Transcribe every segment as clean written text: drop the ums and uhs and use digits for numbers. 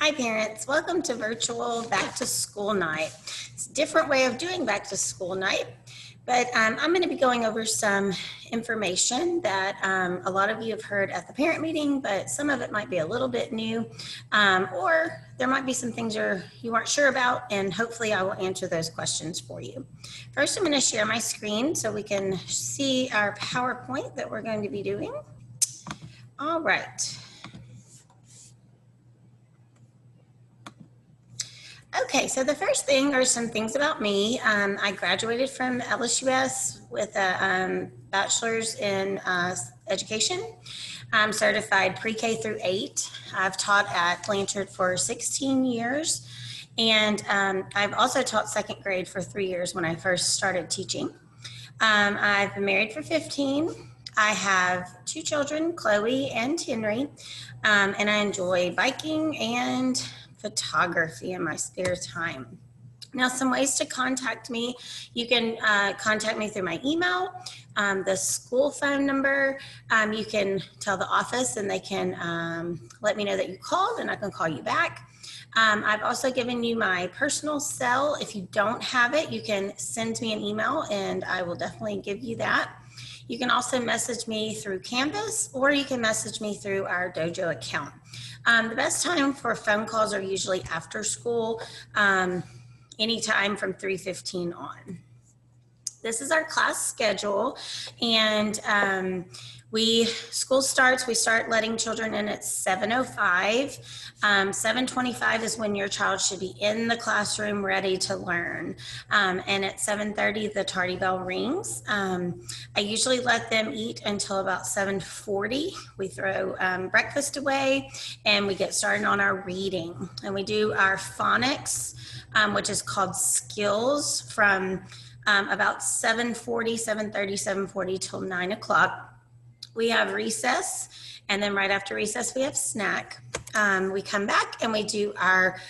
Hi parents, welcome to virtual back to school night. It's a different way of doing back to school night, but I'm going to be going over some information that a lot of you have heard at the parent meeting, but some of it might be a little bit new, or there might be some things you weren't sure about, and hopefully I will answer those questions for you. First, I'm going to share my screen so we can see our PowerPoint that we're going to be doing. All right. Okay, so the first thing are some things about me. I graduated from LSUS with a bachelor's in education. I'm certified pre-K through 8. I've taught at Blanchard for 16 years, and I've also taught second grade for 3 years when I first started teaching. I've been married for 15. I have 2 children, Chloe and Henry, and I enjoy biking and photography in my spare time. Now, some ways to contact me. You can contact me through my email, the school phone number. You can tell the office and they can let me know that you called and I can call you back. I've also given you my personal cell. If you don't have it, you can send me an email and I will definitely give you that. You can also message me through Canvas, or you can message me through our dojo account. The best time for phone calls are usually after school, anytime from 3:15 on. This is our class schedule, and school starts, we start letting children in at 7:05. 7:25 is when your child should be in the classroom ready to learn. And at 7:30, the tardy bell rings. I usually let them eat until about 7:40. We throw breakfast away and we get started on our reading. And we do our phonics, which is called skills, from about 7:40, 7:30, 7:40 till 9 o'clock. We have recess, and then right after recess, we have snack. We come back and we do our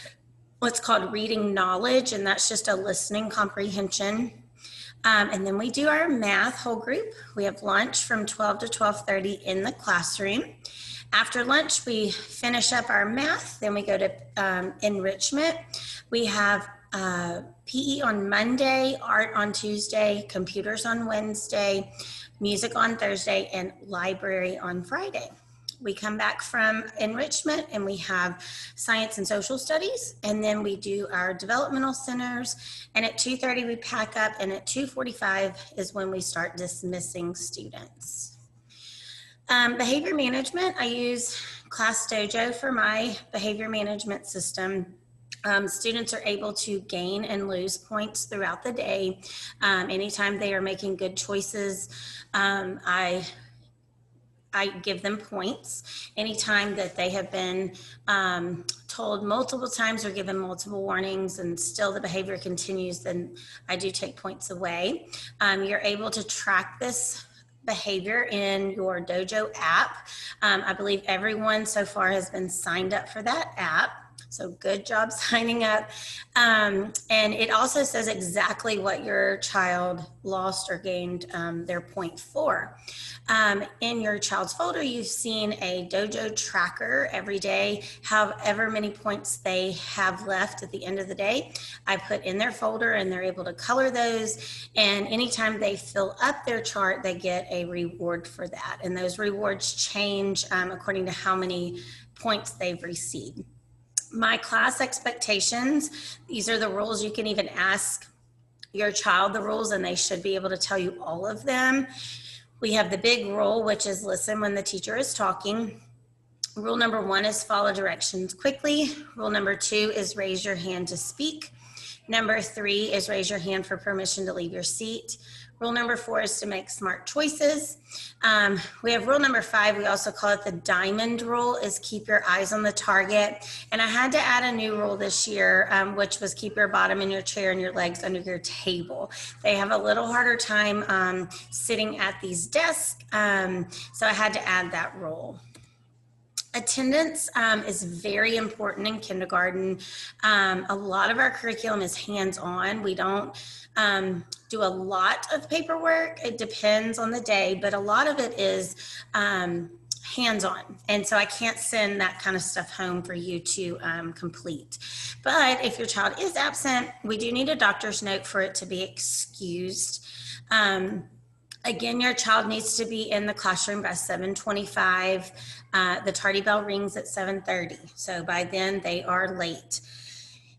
what's called reading knowledge, and that's just a listening comprehension. And then we do our math whole group. We have lunch from 12 to 12:30 in the classroom. After lunch, we finish up our math. Then we go to enrichment. We have PE on Monday, art on Tuesday, computers on Wednesday, music on Thursday, and library on Friday. We come back from enrichment and we have science and social studies, and then we do our developmental centers, and at 2:30 we pack up, and at 2:45 is when we start dismissing students. Behavior management, I use Class Dojo for my behavior management system. Students are able to gain and lose points throughout the day. Anytime they are making good choices, I give them points. Anytime that they have been told multiple times or given multiple warnings and still the behavior continues, then I do take points away. You're able to track this behavior in your dojo app. I believe everyone so far has been signed up for that app. So good job signing up. And it also says exactly what your child lost or gained their point for. In your child's folder, you've seen a dojo tracker every day, however many points they have left at the end of the day. I put in their folder and they're able to color those. And anytime they fill up their chart, they get a reward for that. And those rewards change according to how many points they've received. My class expectations, these are the rules. You can even ask your child the rules and they should be able to tell you all of them. We have the big rule, which is listen when the teacher is talking. Rule number 1 is follow directions quickly. Rule number 2 is raise your hand to speak. Number 3 is raise your hand for permission to leave your seat. Rule number 4 is to make smart choices. We have rule number 5. We also call it the diamond rule, is keep your eyes on the target. And I had to add a new rule this year, which was keep your bottom in your chair and your legs under your table. They have a little harder time sitting at these desks, so I had to add that rule. Attendance is very important in kindergarten. A lot of our curriculum is hands-on. We don't do a lot of paperwork. It depends on the day, but a lot of it is hands-on, and so I can't send that kind of stuff home for you to complete. But if your child is absent, we do need a doctor's note for it to be excused. Again, your child needs to be in the classroom by 7:25. The tardy bell rings at 7:30, so by then they are late.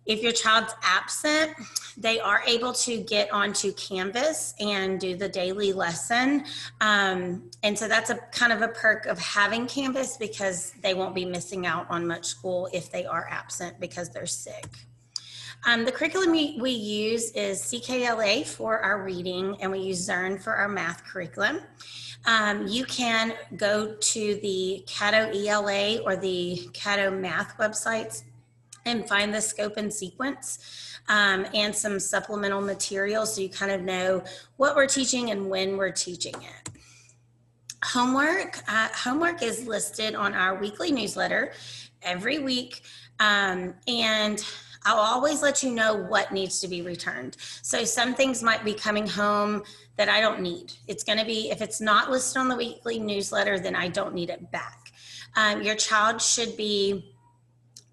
If your child's absent, they are able to get onto Canvas and do the daily lesson. And so that's a kind of a perk of having Canvas, because they won't be missing out on much school if they are absent because they're sick. The curriculum we use is CKLA for our reading, and we use Zern for our math curriculum. You can go to the Caddo ELA or the Caddo math websites and find the scope and sequence and some supplemental materials, so you kind of know what we're teaching and when we're teaching it. Homework is listed on our weekly newsletter every week, and I'll always let you know what needs to be returned. So some things might be coming home that I don't need. It's going to be, if it's not listed on the weekly newsletter, then I don't need it back. Your child should be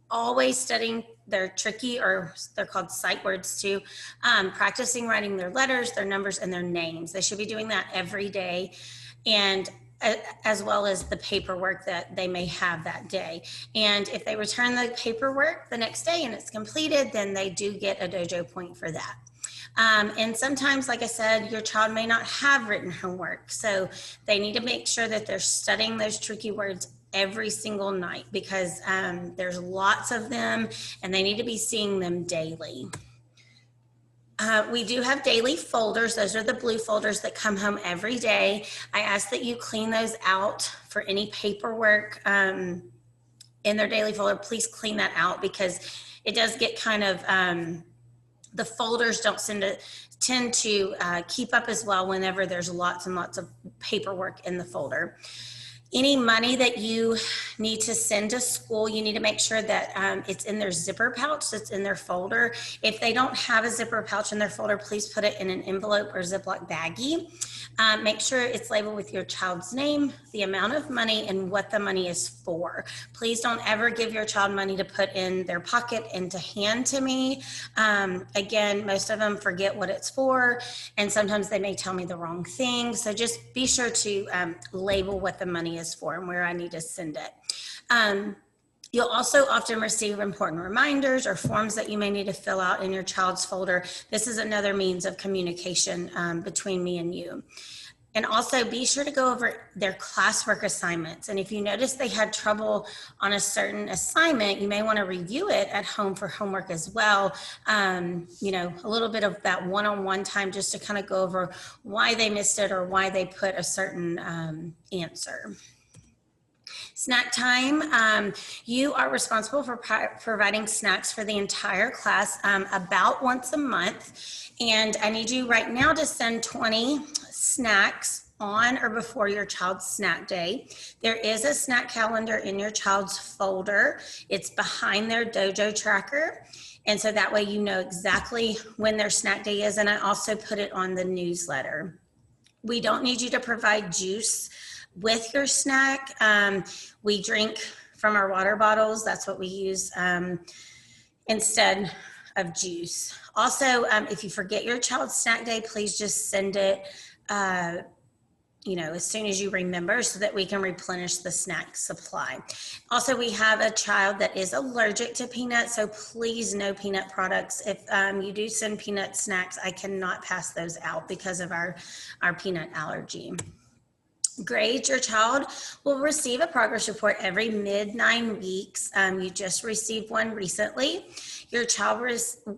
always studying their tricky, or they're called sight words too, practicing writing their letters, their numbers, and their names. They should be doing that every day, and as well as the paperwork that they may have that day. And if they return the paperwork the next day and it's completed, then they do get a dojo point for that. And sometimes, like I said, your child may not have written homework, so they need to make sure that they're studying those tricky words every single night, because there's lots of them and they need to be seeing them daily. We do have daily folders. Those are the blue folders that come home every day. I ask that you clean those out for any paperwork in their daily folder. Please clean that out, because it does get kind of, the folders don't tend to keep up as well whenever there's lots and lots of paperwork in the folder. Any money that you need to send to school, you need to make sure that it's in their zipper pouch that's in their folder. If they don't have a zipper pouch in their folder, please put it in an envelope or Ziploc baggie. Make sure it's labeled with your child's name, the amount of money, and what the money is for. Please don't ever give your child money to put in their pocket and to hand to me. Again, most of them forget what it's for, and sometimes they may tell me the wrong thing. So just be sure to label what the money is for and where I need to send it. You'll also often receive important reminders or forms that you may need to fill out in your child's folder. This is another means of communication between me and you. And also be sure to go over their classwork assignments. And if you notice they had trouble on a certain assignment, you may want to review it at home for homework as well. You know, a little bit of that one-on-one time just to kind of go over why they missed it or why they put a certain answer. Snack time, you are responsible for providing snacks for the entire class about once a month. And I need you right now to send 20 snacks on or before your child's snack day. There is a snack calendar in your child's folder. It's behind their dojo tracker. And so that way you know exactly when their snack day is. And I also put it on the newsletter. We don't need you to provide juice with your snack. We drink from our water bottles. That's what we use instead of juice. Also, if you forget your child's snack day, please just send it you know, as soon as you remember, so that we can replenish the snack supply. Also, we have a child that is allergic to peanuts, so please no peanut products. If you do send peanut snacks, I cannot pass those out because of our peanut allergy. Grades, your child will receive a progress report every mid-9 weeks. You just received one recently. Your child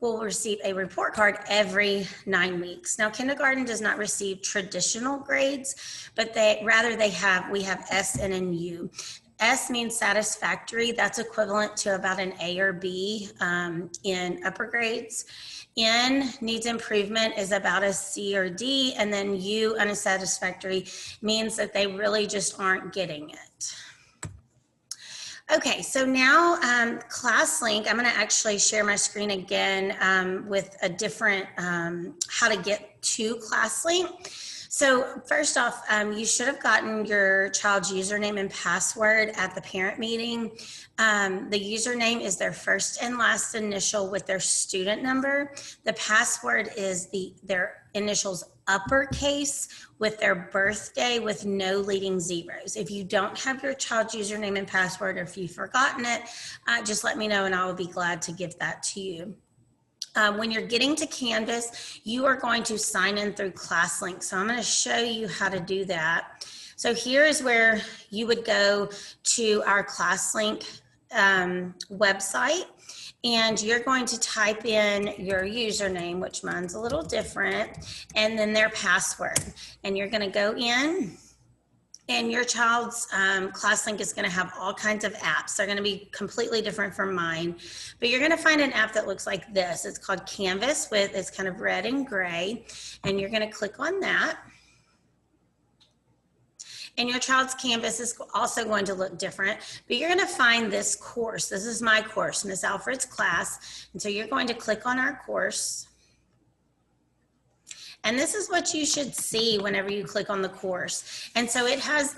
will receive a report card every 9 weeks. Now, kindergarten does not receive traditional grades, but we have S and an U. S means satisfactory. That's equivalent to about an A or B in upper grades. N, needs improvement, is about a C or D, and then U, unsatisfactory, means that they really just aren't getting it. Okay, so now class link, I'm gonna actually share my screen again with a different, how to get to class link. So first off, you should have gotten your child's username and password at the parent meeting. The username is their first and last initial with their student number. The password is their initials uppercase with their birthday with no leading zeros. If you don't have your child's username and password, or if you've forgotten it, just let me know and I will be glad to give that to you. When you're getting to Canvas, you are going to sign in through ClassLink. So I'm going to show you how to do that. So here is where you would go to our ClassLink website, and you're going to type in your username, which mine's a little different, and then their password. And you're going to go in. And your child's ClassLink is going to have all kinds of apps. They're going to be completely different from mine. But you're going to find an app that looks like this. It's called Canvas it's kind of red and gray. And you're going to click on that. And your child's Canvas is also going to look different. But you're going to find this course. This is my course, Miss Alfred's class. And so you're going to click on our course. And this is what you should see whenever you click on the course. And so it has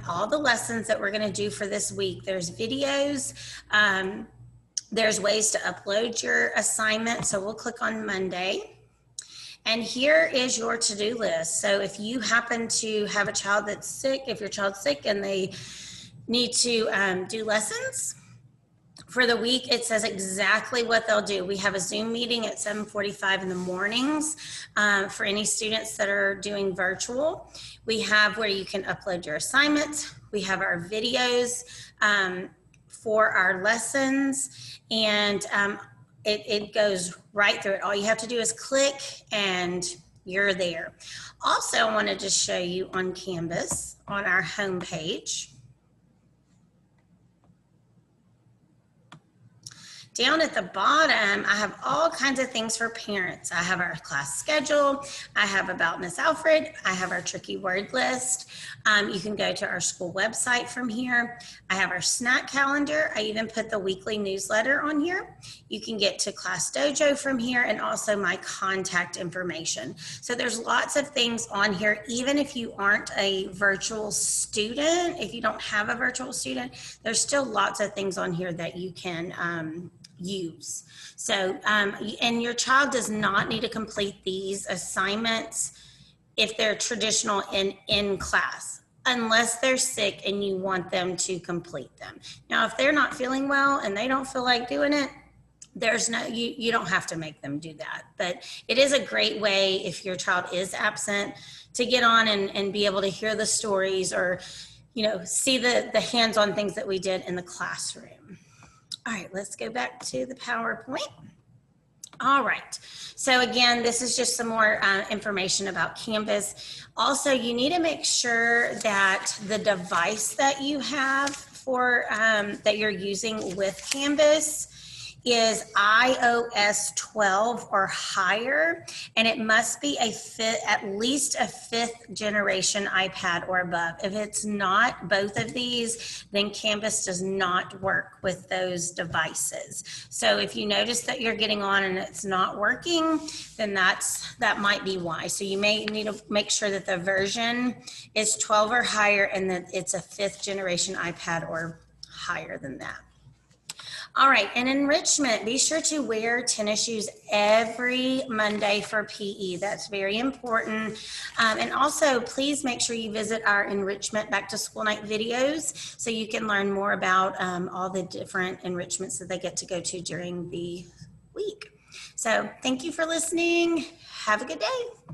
all the lessons that we're going to do for this week. There's videos. There's ways to upload your assignment. So we'll click on Monday. And here is your to-do list. So if you happen to have a child that's sick, if your child's sick and they need to do lessons, for the week, it says exactly what they'll do. We have a Zoom meeting at 7:45 in the mornings for any students that are doing virtual. We have where you can upload your assignments. We have our videos for our lessons, and it goes right through it. All you have to do is click and you're there. Also, I wanted to show you on Canvas on our home page. Down at the bottom, I have all kinds of things for parents. I have our class schedule. I have about Miss Alfred. I have our tricky word list. You can go to our school website from here. I have our snack calendar. I even put the weekly newsletter on here. You can get to Class Dojo from here, and also my contact information. So there's lots of things on here, even if you aren't a virtual student, if you don't have a virtual student, there's still lots of things on here that you can use. So, and your child does not need to complete these assignments if they're traditional in class, unless they're sick and you want them to complete them. Now, if they're not feeling well and they don't feel like doing it, there's no, you don't have to make them do that. But it is a great way, if your child is absent, to get on and be able to hear the stories, or, you know, see the hands-on things that we did in the classroom. All right, let's go back to the PowerPoint. All right, so again, this is just some more information about Canvas. Also, you need to make sure that the device that you have for that you're using with Canvas is iOS 12 or higher, and it must be at least a 5th generation iPad or above. If it's not both of these, then Canvas does not work with those devices. So if you notice that you're getting on and it's not working, then that might be why. So you may need to make sure that the version is 12 or higher, and that it's a 5th generation iPad or higher than that. All right, and enrichment, be sure to wear tennis shoes every Monday for PE. That's very important. And also, please make sure you visit our enrichment back to school night videos so you can learn more about all the different enrichments that they get to go to during the week. So thank you for listening. Have a good day.